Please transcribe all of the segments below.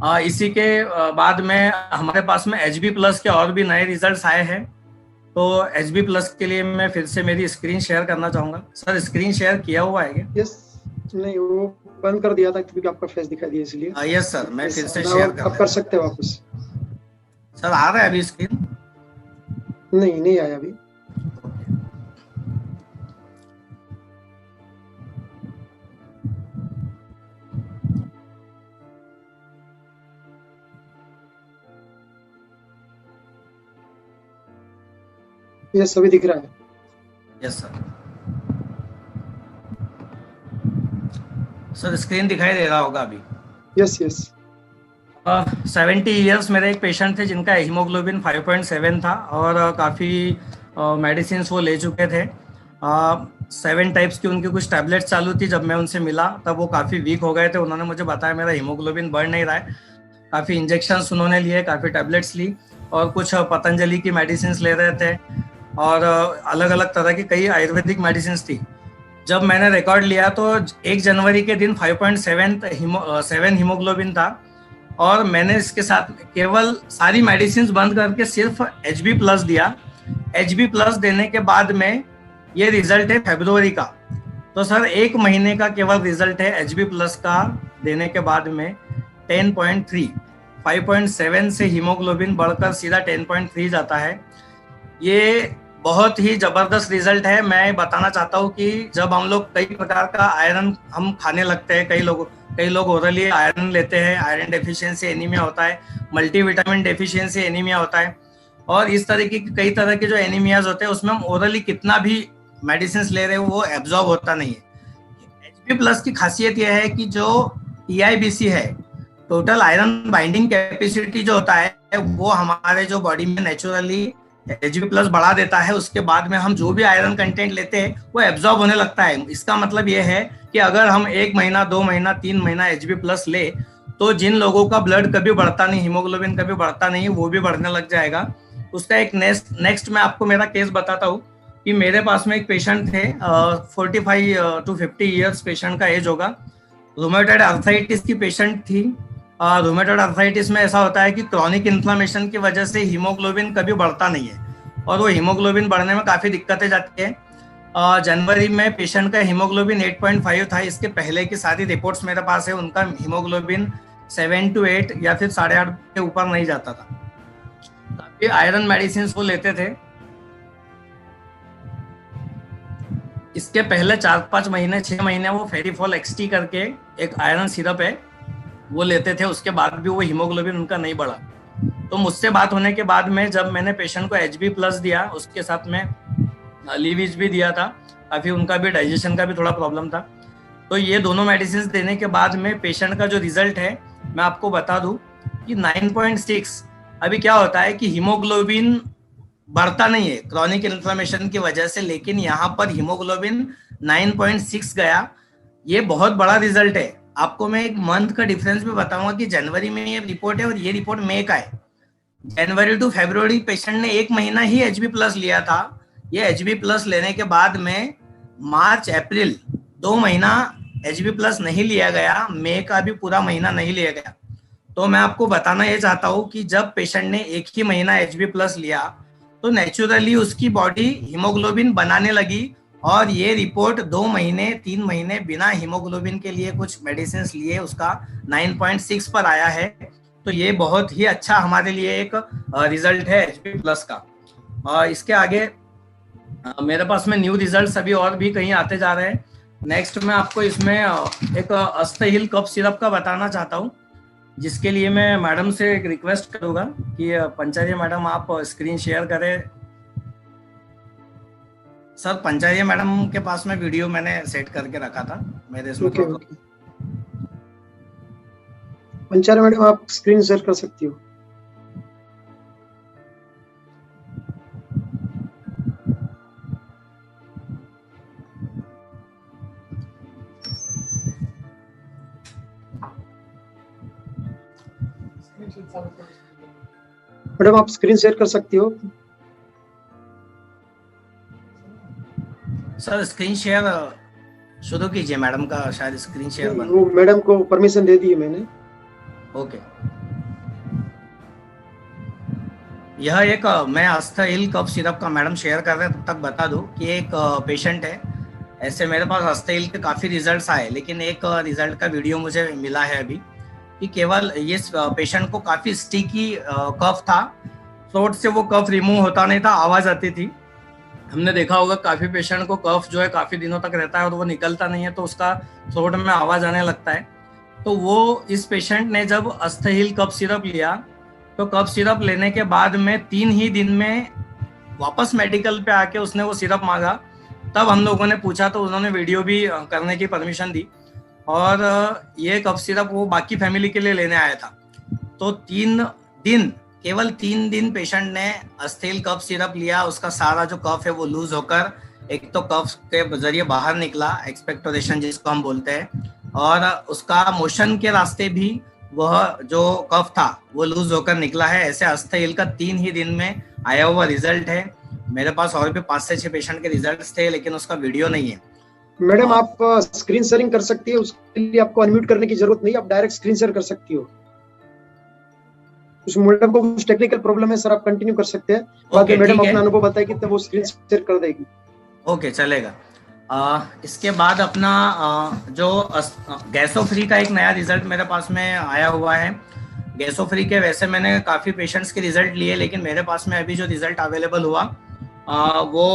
इसी के बाद में हमारे पास में एच बी प्लस के और भी नए रिजल्ट्स आए हैं। तो एच बी प्लस के लिए मैं फिर से मेरी स्क्रीन शेयर करना चाहूंगा। सर स्क्रीन शेयर किया हुआ है क्या? यस, नहीं वो बंद कर दिया था क्योंकि आपका फेस दिखाई दिया इसलिए। यस सर, मैं यस, फिर से नाउ शेयर कर आप कर देता सकते हैं वापस। हूँ। सर आ रहा है अभी स्क्रीन? नहीं, नहीं आया अभी। यस, अभी दिख रहा है। Yes sir. सर स्क्रीन दिखाई दे रहा होगा अभी? Yes yes. 70 ईयर्स मेरे एक पेशेंट थे जिनका हीमोग्लोबिन 5.7 था और काफ़ी मेडिसिन वो ले चुके थे। 7 टाइप्स की उनकी कुछ टैबलेट्स चालू थी। जब मैं उनसे मिला तब वो काफ़ी वीक हो गए थे। उन्होंने मुझे बताया मेरा हीमोग्लोबिन बढ़ नहीं रहा है। काफ़ी इंजेक्शंस उन्होंने लिए, काफ़ी टैबलेट्स ली और कुछ पतंजलि की मेडिसिन ले रहे थे और अलग अलग तरह की कई आयुर्वेदिक मेडिसिन थी। जब मैंने रिकॉर्ड लिया तो 1 जनवरी के दिन 5.7 हीमोग्लोबिन था और मैंने इसके साथ केवल सारी मेडिसिन बंद करके सिर्फ एच बी प्लस दिया। एच बी प्लस देने के बाद में ये रिजल्ट है फरवरी का। तो सर 1 महीने का केवल रिजल्ट है एच बी प्लस का देने के बाद में 10.3। 5.7 से हीमोग्लोबिन बढ़कर सीधा 10.3 जाता है। ये बहुत ही जबरदस्त रिजल्ट है। मैं बताना चाहता हूँ कि जब हम लोग कई प्रकार का आयरन हम खाने लगते हैं, कई लोग ओरली आयरन लेते हैं, आयरन डेफिशिएंसी एनीमिया होता है, मल्टीविटामिन डेफिशिएंसी एनीमिया होता है और इस तरह की कई तरह के जो एनीमियाज होते हैं उसमें हम ओरली कितना भी मेडिसिन ले रहे हो वो एब्जॉर्ब होता नहीं है। एचबी प्लस की खासियत यह है कि जो टीआईबीसी है, टोटल आयरन बाइंडिंग कैपेसिटी जो होता है वो हमारे जो बॉडी में नेचुरली एचबी प्लस बढ़ा देता है। उसके बाद में हम जो भी आयरन कंटेंट लेते हैं वो एब्जॉर्ब होने लगता है। इसका मतलब ये है कि अगर हम 1 महीना 2 महीना 3 महीना एचबी प्लस ले तो जिन लोगों का ब्लड कभी बढ़ता नहीं, हीमोग्लोबिन कभी बढ़ता नहीं, वो भी बढ़ने लग जाएगा। उसका एक नेक्स्ट मैं आपको मेरा केस बताता हूँ कि मेरे पास में एक पेशेंट थे, 45 to 50 ईयर्स पेशेंट का एज होगा। रूमेटॉइड आर्थराइटिस की पेशेंट थी। रूमेटॉइड आर्थराइटिस में ऐसा होता है कि क्रॉनिक इन्फ्लेमेशन की वजह से हीमोग्लोबिन कभी बढ़ता नहीं है और वो हीमोग्लोबिन बढ़ने में काफ़ी दिक्कतें जाती है। जनवरी में पेशेंट का हीमोग्लोबिन 8.5 था। इसके पहले की सारी रिपोर्ट्स मेरे पास है। उनका हीमोग्लोबिन 7 to 8 या फिर 8.5 के ऊपर नहीं जाता था। काफ़ी आयरन मेडिसिन वो लेते थे। इसके पहले 4-5 महीने 6 महीने वो फेरिफॉल एक्सटी करके एक आयरन सिरप है वो लेते थे। उसके बाद भी वो हीमोग्लोबिन उनका नहीं बढ़ा। तो मुझसे बात होने के बाद में जब मैंने पेशेंट को एच बी प्लस दिया, उसके साथ में लीविज भी दिया था, काफ़ी उनका भी डाइजेशन का भी थोड़ा प्रॉब्लम था। तो ये दोनों मेडिसिन देने के बाद में पेशेंट का जो रिजल्ट है मैं आपको बता दूं कि 9.6। अभी क्या होता है कि हीमोग्लोबिन बढ़ता नहीं है क्रॉनिक इन्फ्लेमेशन की वजह से, लेकिन यहाँ पर हीमोग्लोबिन 9.6 गया। ये बहुत बड़ा रिजल्ट है। आपको मैं एक मंथ का डिफरेंस भी बताऊंगा कि जनवरी में ये रिपोर्ट है और ये रिपोर्ट मई का है। जनवरी टू फरवरी पेशेंट ने 1 महीना ही एच बी प्लस लिया था। ये एच बी प्लस लेने के बाद में मार्च अप्रैल 2 महीना एच बी प्लस नहीं लिया गया, मई का भी पूरा महीना नहीं लिया गया। तो मैं आपको बताना ये चाहता हूँ कि जब पेशेंट ने 1 ही महीना एच बी प्लस लिया तो नेचुरली उसकी बॉडी हीमोग्लोबिन बनाने लगी और ये रिपोर्ट 2 महीने 3 महीने बिना हीमोग्लोबिन के लिए कुछ मेडिसिन लिए उसका 9.6 पर आया है। तो ये बहुत ही अच्छा हमारे लिए एक रिजल्ट है एच बी प्लस का। इसके आगे मेरे पास में न्यू रिजल्ट्स अभी और भी कहीं आते जा रहे हैं। नेक्स्ट मैं आपको इसमें एक अस्थाहिल कफ सिरप का बताना चाहता हूँ, जिसके लिए मैं मैडम से एक रिक्वेस्ट करूँगा कि पंचारिया मैडम आप स्क्रीन शेयर करें। सर पंचारिया मैडम के पास में वीडियो मैंने सेट करके रखा था, मेरे इसमें ओके ओके। पंचारिया मैडम आप स्क्रीन शेयर कर सकती हो। मैडम आप स्क्रीन शेयर कर सकती हो। सर स्क्रीन शेयर शुरू कीजिए। मैडम का शायद स्क्रीन शेयर बंद। वो मैडम को परमिशन दे दी है मैंने। ओके। यह एक मैं अस्थाइल कफ सिरप का मैडम शेयर कर रहे तब तक बता दूं कि एक पेशेंट है। ऐसे मेरे पास अस्थाइल के काफ़ी रिजल्ट्स आए, लेकिन एक रिजल्ट का वीडियो मुझे मिला है अभी कि केवल ये पेशेंट को काफ़ी स्टिकी कफ था। थ्रोट से वो कफ रिमूव होता नहीं था, आवाज़ आती थी। हमने देखा होगा काफ़ी पेशेंट को कफ जो है काफ़ी दिनों तक रहता है और वो निकलता नहीं है, तो उसका थ्रोट में आवाज़ आने लगता है। तो वो इस पेशेंट ने जब अस्थाइल कफ सिरप लिया, तो कफ सिरप लेने के बाद में 3 ही दिन में वापस मेडिकल पे आके उसने वो सिरप मांगा। तब हम लोगों ने पूछा तो उन्होंने वीडियो भी करने की परमिशन दी, और ये कफ सिरप वो बाकी फैमिली के लिए लेने आया था। तो 3 दिन, केवल 3 दिन पेशेंट ने अस्थाइल कफ सिरप लिया, उसका सारा जो कफ है वो लूज होकर एक तो कफ के जरिए बाहर निकला, एक्सपेक्टोरेशन जिसको हम बोलते हैं, और उसका मोशन के रास्ते भी वह जो कफ था वो लूज होकर निकला है। ऐसे अस्थाइल का 3 ही दिन में आया हुआ रिजल्ट है। मेरे पास और भी 5 से 6 पेशेंट के रिजल्ट्स थे, लेकिन उसका वीडियो नहीं है। मैडम आप स्क्रीन शेयरिंग कर सकती है, उसके लिए आपको अनम्यूट करने की जरूरत नहीं, आप डायरेक्ट स्क्रीन शेयर कर सकती हो। उस मैडम को कुछ टेक्निकल प्रॉब्लम है सर, आप कंटिन्यू कर सकते हैं। बाकी मैडम अपना अनुभव बताएगी तब वो स्क्रीन शेयर कर देगी। ओके, चलेगा। इसके बाद अपना जो गैसो फ्री का एक नया रिजल्ट मेरे पास में आया हुआ है। गैसो फ्री के वैसे मैंने काफ़ी पेशेंट्स के रिजल्ट लिए, लेकिन मेरे पास में अभी जो रिजल्ट अवेलेबल हुआ वो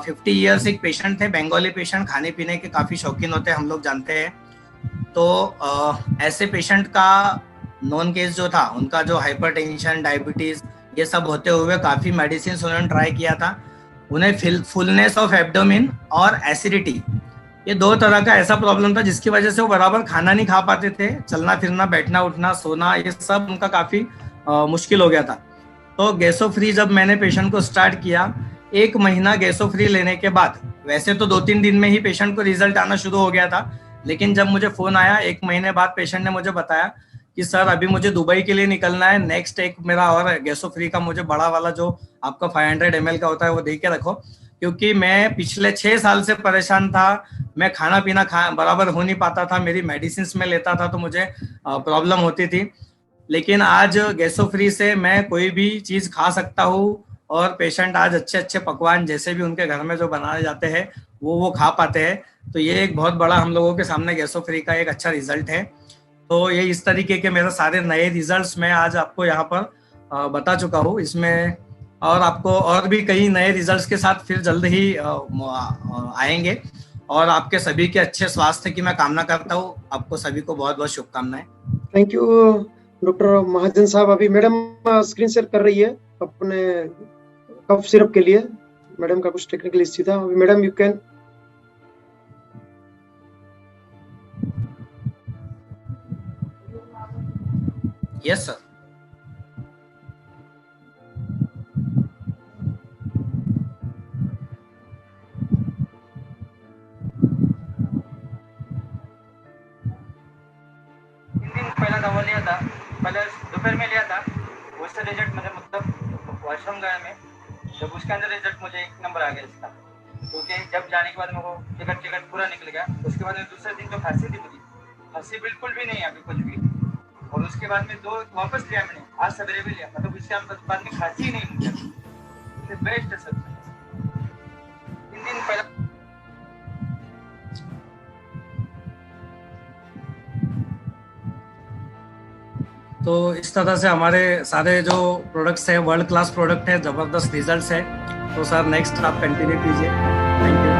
50 ईयर्स एक पेशेंट थे, बंगाली पेशेंट, खाने पीने के काफ़ी शौकीन होते हैं, हम लोग जानते हैं। तो ऐसे पेशेंट का नॉन केस जो था, उनका जो हाइपरटेंशन, डायबिटीज़ ये सब होते हुए काफ़ी मेडिसिन उन्होंने ट्राई किया था। उन्हें फुलनेस ऑफ एब्डोमिन और एसिडिटी, ये 2 तरह का ऐसा प्रॉब्लम था जिसकी वजह से वो बराबर खाना नहीं खा पाते थे। चलना फिरना, बैठना उठना, सोना, ये सब उनका काफ़ी मुश्किल हो गया था। तो गैसो फ्री जब मैंने पेशेंट को स्टार्ट किया, 1 महीना गैसो फ्री लेने के बाद, वैसे तो 2-3 दिन में ही पेशेंट को रिजल्ट आना शुरू हो गया था, लेकिन जब मुझे फ़ोन आया 1 महीने बाद, पेशेंट ने मुझे बताया कि सर अभी मुझे दुबई के लिए निकलना है, नेक्स्ट एक मेरा और गैसो फ्री का मुझे बड़ा वाला जो आपका 500 ml का होता है वो दे के रखो, क्योंकि मैं पिछले 6 साल से परेशान था। मैं खाना पीना बराबर हो नहीं पाता था, मेरी मेडिसिन में लेता था तो मुझे प्रॉब्लम होती थी। लेकिन आज गैसो फ्री से मैं कोई भी चीज़ खा सकता हूँ, और पेशेंट आज अच्छे अच्छे पकवान जैसे भी उनके घर में जो बनाए जाते हैं वो खा पाते हैं। तो ये एक बहुत बड़ा हम लोगों के सामने गैसो फ्री का एक अच्छा रिजल्ट है। तो ये इस तरीके के मेरे सारे नए रिजल्ट्स मैं आज आपको यहाँ पर बता चुका हूँ इसमें, और आपको और भी कई नए रिजल्ट्स के साथ फिर जल्द ही आएंगे। और आपके सभी के अच्छे स्वास्थ्य की मैं कामना करता हूँ। आपको सभी को बहुत बहुत शुभकामनाएं। थैंक यू डॉक्टर महाजन साहब। अभी मैडम स्क्रीन शेयर कर रही है अपने कफ सिरप के लिए। मैडम का कुछ टेक्निकल इश्यू था। Madam you can. Yes sir. पहला दवा लिया था, पहले दोपहर में लिया था, उससे रिजल्ट मुझे मतलब वॉशरूम गया मैं, जब उसके अंदर रिजल्ट मुझे 1 नंबर आ गया इसका, क्योंकि जब जाने के बाद मेरे को टिकट पूरा निकल गया। उसके बाद में दूसरे दिन तो खांसी थी मुझे, खांसी बिल्कुल भी नहीं अभी कुछ भी। और उसके बाद में 2 वापस लिया मैंने, आज सवेरे भी लिया, मतलब इसके बाद में खांसी ही नहीं मुझे। बेस्ट है सर। 3 दिन पहले तो इस तरह से हमारे सारे जो प्रोडक्ट्स हैं वर्ल्ड क्लास प्रोडक्ट है, ज़बरदस्त रिजल्ट्स है। तो सर नेक्स्ट आप कंटिन्यू कीजिए। Thank you.